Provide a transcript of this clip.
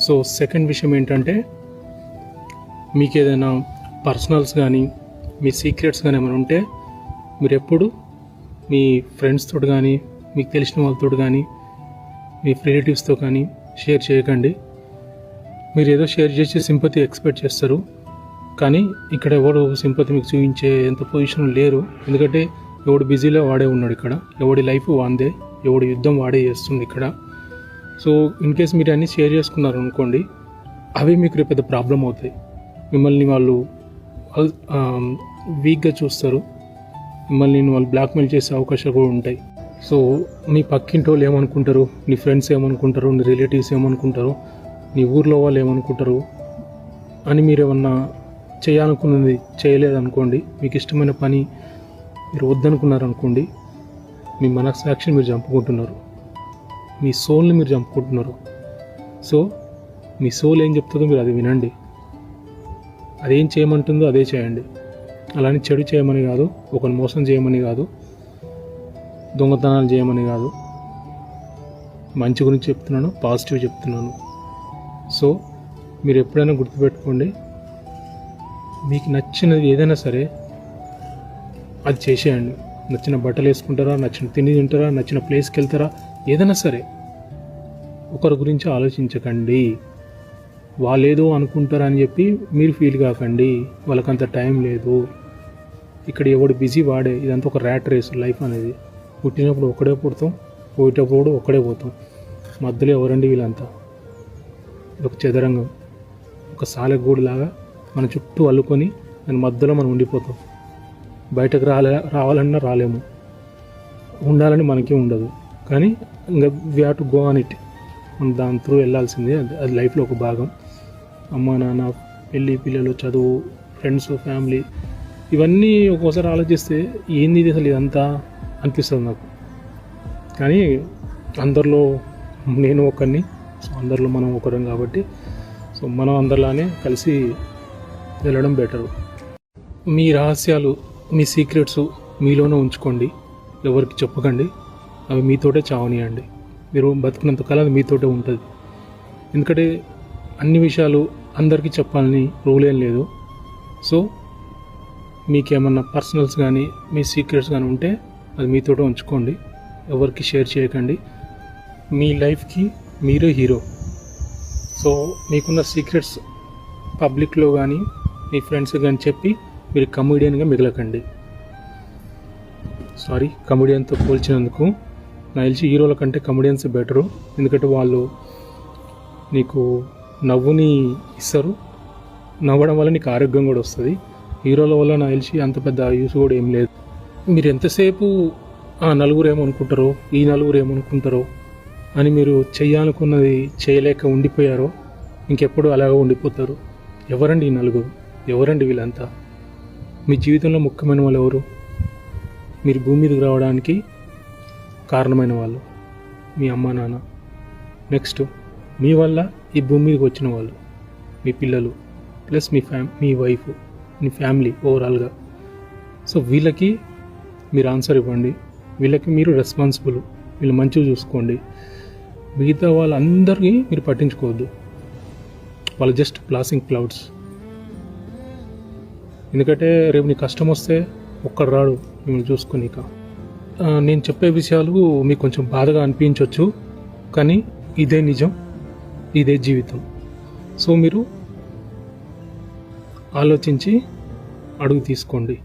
So second విషయం ఏంటంటే, మీకు ఏదైనా పర్సనల్స్ కానీ మీ సీక్రెట్స్ కానీ ఏమైనా ఉంటే మీరు ఎప్పుడు మీ ఫ్రెండ్స్తో కానీ మీకు తెలిసిన వాళ్ళతో కానీ మీ రిలేటివ్స్తో కానీ షేర్ చేయకండి. మీరు ఏదో షేర్ చేసి సింపతి ఎక్స్పెక్ట్ చేస్తారు, కానీ ఇక్కడ ఎవరు సింపతి మీకు చూపించే ఎంత పొజిషన్ లేరు. ఎందుకంటే ఎవడు బిజీలో వాడే ఉన్నాడు ఇక్కడ, ఎవడి లైఫ్ వాందే, ఎవడి యుద్ధం వాడే చేస్తుంది ఇక్కడ. సో ఇన్ కేస్ మీరు అన్నీ షేర్ చేసుకున్నారు అనుకోండి, అవి మీకు రేపు పెద్ద ప్రాబ్లం అవుతాయి. మిమ్మల్ని వాళ్ళు వీక్గా చూస్తారు, మిమ్మల్ని వాళ్ళు బ్లాక్మెయిల్ చేసే అవకాశాలు కూడా ఉంటాయి. సో మీ పక్కింటి వాళ్ళు ఏమనుకుంటారు, నీ ఫ్రెండ్స్ ఏమనుకుంటారు, నీ రిలేటివ్స్ ఏమనుకుంటారు, నీ ఊర్లో వాళ్ళు ఏమనుకుంటారు అని మీరు ఏమన్నా చేయాలనుకున్నది చేయలేదనుకోండి, మీకు ఇష్టమైన పని మీరు వద్దనుకున్నారనుకోండి, మీ మనస్సాక్షిని మీరు చంపుకుంటున్నారు, మీ సోల్ని మీరు చంపుకుంటున్నారు. సో మీ సోల్ ఏం చెప్తుందో మీరు అది వినండి, అదేం చేయమంటుందో అదే చేయండి. అలానే చెడు చేయమని కాదు, ఒకరిని మోసం చేయమని కాదు, దొంగతనాలు చేయమని కాదు, మంచి గురించి చెప్తున్నాను, పాజిటివ్ చెప్తున్నాను. సో మీరు ఎప్పుడైనా గుర్తుపెట్టుకోండి, మీకు నచ్చినది ఏదైనా సరే అది చేసేయండి. నచ్చిన బట్టలు వేసుకుంటారా, నచ్చిన తిండి తింటారా, నచ్చిన ప్లేస్కి వెళ్తారా, ఏదైనా సరే ఒకరి గురించి ఆలోచించకండి. వాళ్ళేదో అనుకుంటారని చెప్పి మీరు ఫీల్ కాకండి, వాళ్ళకంత టైం లేదు. ఇక్కడ ఎవడు బిజీ వాడే, ఇదంతా ఒక ర్యాట్ రేస్ లైఫ్ అనేది. పుట్టినప్పుడు ఒక్కడే పుడతాం, పోయేటప్పుడు కూడా ఒక్కడే పోతాం. మధ్యలో ఎవరండి వీళ్ళంతా? ఒక చదరంగం, ఒక సాలెగూడులాగా మన చుట్టూ అల్లుకొని దాని మధ్యలో మనం ఉండిపోతాం. బయటకు రావాలన్నా రాలేము, ఉండాలని మనకి ఉండదు. కానీ ఇంకా we have to go on it, మనం దాని త్రూ వెళ్ళాల్సిందే. అది లైఫ్లో ఒక భాగం. అమ్మ నాన్న, పెళ్ళి, పిల్లలు, చదువు, ఫ్రెండ్స్, ఫ్యామిలీ, ఇవన్నీ ఒక్కోసారి ఆలోచిస్తే ఏంది ఇది అసలు ఇదంతా అనిపిస్తుంది నాకు. కానీ అందరిలో నేను ఒకరిని, సో అందరిలో మనం ఒకరం కాబట్టి సో మనం అందరిలానే కలిసి వెళ్ళడం బెటరు. మీ రహస్యాలు, మీ సీక్రెట్స్ మీలోనే ఉంచుకోండి, ఎవరికి చెప్పకండి. అవి మీతోటే చావనియండి. మీరు బతుకున్నంత కాలం అది మీతోటే ఉంటుంది. ఎందుకంటే అన్ని విషయాలు అందరికీ చెప్పాలని రూల్ ఏం లేదు. సో మీకేమన్నా పర్సనల్స్ కానీ మీ సీక్రెట్స్ కానీ ఉంటే అది మీతోటే ఉంచుకోండి, ఎవరికి షేర్ చేయకండి. మీ లైఫ్కి మీరే హీరో. సో మీకున్న సీక్రెట్స్ పబ్లిక్లో కానీ మీ ఫ్రెండ్స్ కానీ చెప్పి మీరు కమెడియన్గా మిగలకండి. సారీ, కమెడియన్తో పోల్చినందుకు నాకు తెలిసి హీరోల కంటే కమెడియన్స్ బెటరు. ఎందుకంటే వాళ్ళు నీకు నవ్వుని ఇస్తారు, నవ్వడం వల్ల నీకు ఆరోగ్యం కూడా వస్తుంది. హీరోల వల్ల నాకు తెలిసి అంత పెద్ద యూస్ కూడా ఏం లేదు. మీరు ఎంతసేపు నలుగురు ఏమనుకుంటారో, ఈ నలుగురు ఏమనుకుంటారో అని మీరు చేయాలనుకున్నది చేయలేక ఉండిపోయారో ఇంకెప్పుడు అలాగే ఉండిపోతారు. ఎవరండి ఈ నలుగురు? ఎవరండి వీళ్ళంతా? మీ జీవితంలో ముఖ్యమైన వాళ్ళు ఎవరు? మీరు భూమి మీదకి రావడానికి కారణమైన వాళ్ళు మీ అమ్మ నాన్న. నెక్స్ట్ మీ వల్ల ఈ భూమి మీదకి వచ్చిన వాళ్ళు మీ పిల్లలు, ప్లస్ మీ వైఫ్, మీ ఫ్యామిలీ ఓవరాల్గా. సో వీళ్ళకి మీరు ఆన్సర్ ఇవ్వండి, వీళ్ళకి మీరు రెస్పాన్సిబుల్, వీళ్ళు మంచిగా చూసుకోండి. మిగతా వాళ్ళందరికీ మీరు పట్టించుకోవద్దు, వాళ్ళు జస్ట్ ప్లాసింగ్ క్లౌడ్స్. ఎందుకంటే రేపు నీ కష్టం వస్తే ఒక్కడు రాడు మిమ్మల్ని చూసుకునిక. నేను చెప్పే విషయాలు మీకు కొంచెం బాధగా అనిపించవచ్చు, కానీ ఇదే నిజం, ఇదే జీవితం. సో మీరు ఆలోచించి అడుగు తీసుకోండి.